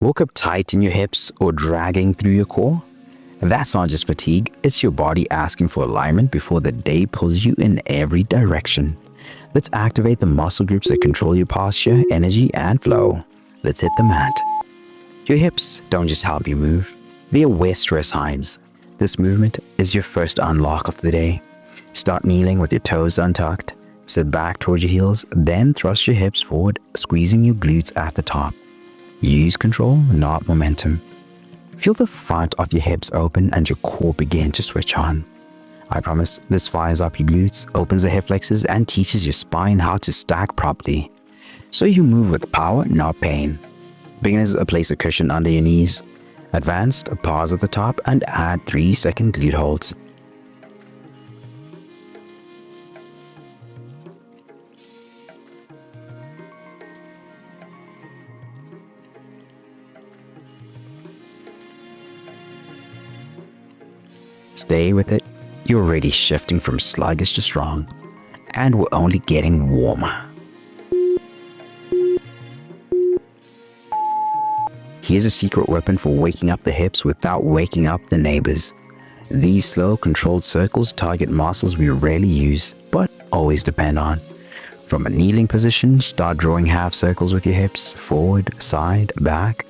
Woke up tight in your hips or dragging through your core? That's not just fatigue, it's your body asking for alignment before the day pulls you in every direction. Let's activate the muscle groups that control your posture, energy, and flow. Let's hit the mat. Your hips don't just help you move, they are where stress hides. This movement is your first unlock of the day. Start kneeling with your toes untucked. Sit back towards your heels, then thrust your hips forward, squeezing your glutes at the top. Use control, not momentum. Feel the front of your hips open and your core begin to switch on. I promise this fires up your glutes, opens the hip flexors, and teaches your spine how to stack properly. So you move with power, not pain. Beginners, place a cushion under your knees. Advanced, pause at the top and add 3-second glute holds. Stay with it. You're already shifting from sluggish to strong, and we're only getting warmer. Here's a secret weapon for waking up the hips without waking up the neighbors. These slow, controlled circles target muscles we rarely use, but always depend on. From a kneeling position, start drawing half circles with your hips, forward, side, back.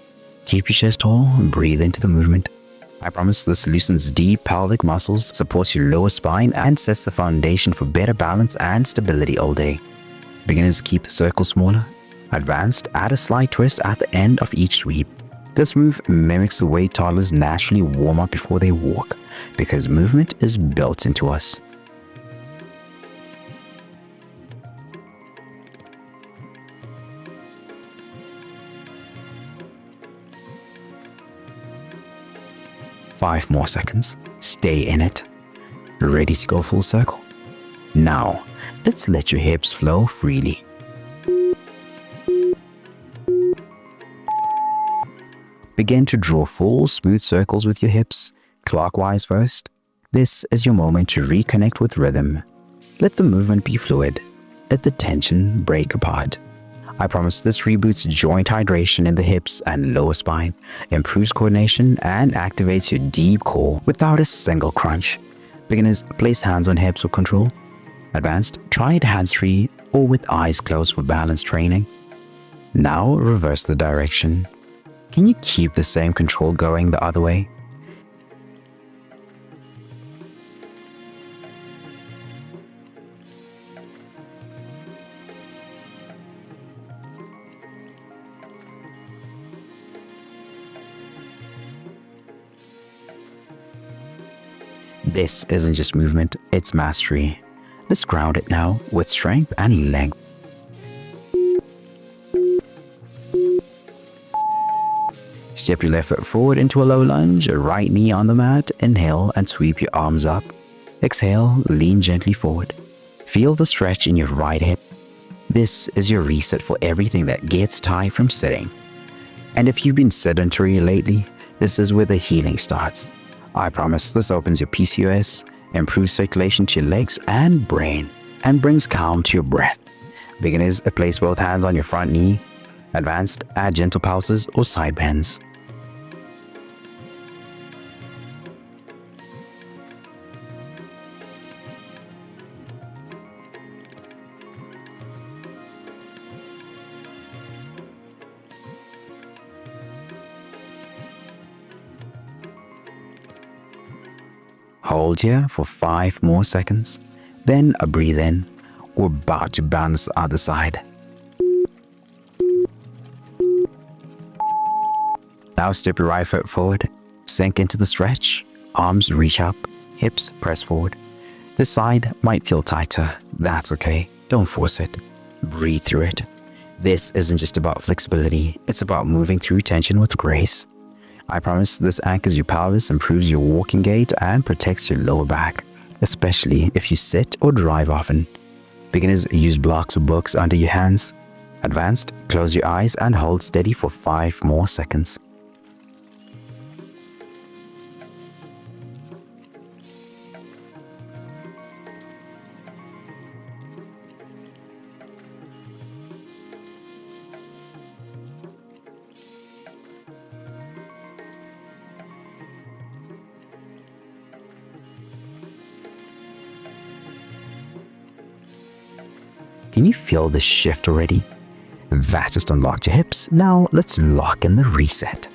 Keep your chest tall and breathe into the movement. I promise this loosens deep pelvic muscles, supports your lower spine, and sets the foundation for better balance and stability all day. Beginners, keep the circle smaller. Advanced, add a slight twist at the end of each sweep. This move mimics the way toddlers naturally warm up before they walk, because movement is built into us. Five more seconds. Stay in it. Ready to go full circle? Now, let's let your hips flow freely. Begin to draw full, smooth circles with your hips, clockwise first. This is your moment to reconnect with rhythm. Let the movement be fluid. Let the tension break apart. I promise this reboots joint hydration in the hips and lower spine, improves coordination, and activates your deep core without a single crunch. Beginners, place hands on hips with control. Advanced, try it hands-free or with eyes closed for balance training. Now reverse the direction. Can you keep the same control going the other way? This isn't just movement, it's mastery. Let's ground it now with strength and length. Step your left foot forward into a low lunge, right knee on the mat, inhale and sweep your arms up. Exhale, lean gently forward. Feel the stretch in your right hip. This is your reset for everything that gets tight from sitting. And if you've been sedentary lately, this is where the healing starts. I promise this opens your PCOS, improves circulation to your legs and brain, and brings calm to your breath. Beginners, place both hands on your front knee. Advanced, add gentle pulses or side bends. Hold here for 5 more seconds, then breathe in. We're about to bounce the other side. Now step your right foot forward, sink into the stretch, arms reach up, hips press forward. This side might feel tighter, that's okay, don't force it. Breathe through it. This isn't just about flexibility, it's about moving through tension with grace. I promise this anchors your pelvis, improves your walking gait, and protects your lower back, especially if you sit or drive often. Beginners, use blocks or books under your hands. Advanced, close your eyes and hold steady for 5 more seconds. Can you feel the shift already? That just unlocked your hips. Now let's lock in the reset.